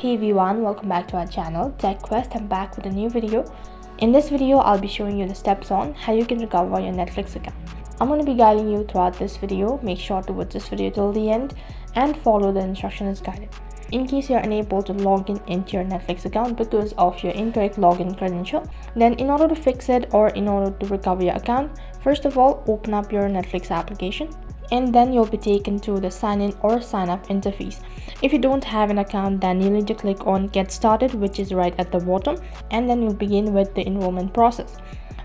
Hey everyone, welcome back to our channel Tech Quest. I'm back with a new video. In this video, I'll be showing you the steps on how you can recover your Netflix account. I'm going to be guiding you throughout this video. Make sure to watch this video till the end and follow the instructions as guided. In case you're unable to log into your Netflix account because of your incorrect login credential, then in order to fix it or in order to recover your account, first of all, open up your Netflix application. And then you'll be taken to the sign in or sign up interface. If you don't have an account, then you need to click on get started, which is right at the bottom, and then you'll begin with the enrollment process.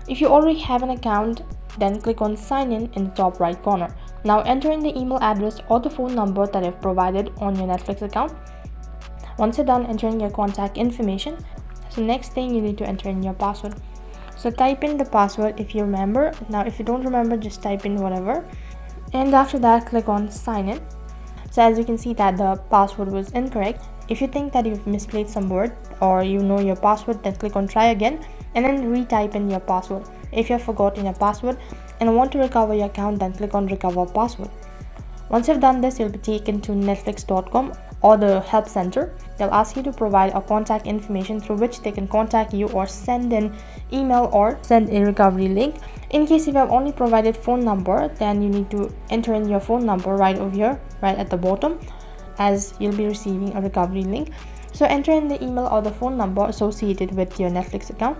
If you already have an account, then click on sign in the top right corner. Now enter in the email address or the phone number that you've provided on your Netflix account. Once you're done entering your contact information, so next thing you need to enter in your password. So type in the password if you remember. Now if you don't remember, just type in whatever. And after that, click on sign in. So as you can see that the password was incorrect. If you think that you've misplaced some word or you know your password, then click on try again and then retype in your password. If you've forgotten your password and want to recover your account, then click on recover password. Once you've done this, you'll be taken to netflix.com or the help center. They'll ask you to provide a contact information through which they can contact you or send an email or send a recovery link. In case if you have only provided phone number, then you need to enter in your phone number right over here, right at the bottom, as you'll be receiving a recovery link. So enter in the email or the phone number associated with your Netflix account.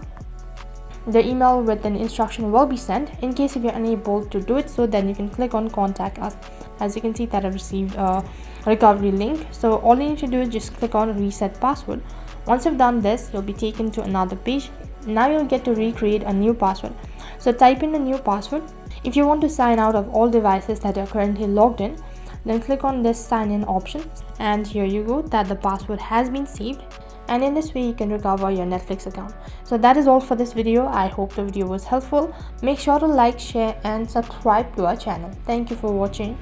The email with an instruction will be sent. In case if you're unable to do it, so then you can click on contact us. As you can see that I've received a recovery link. So all you need to do is just click on reset password. Once you've done this, you'll be taken to another page. Now you'll get to recreate a new password. So type in the new password. If you want to sign out of all devices that are currently logged in, then click on this sign in option, and here you go that the password has been saved, and in this way you can recover your Netflix account. So that is all for this video. I hope the video was helpful. Make sure to like, share and subscribe to our channel. Thank you for watching.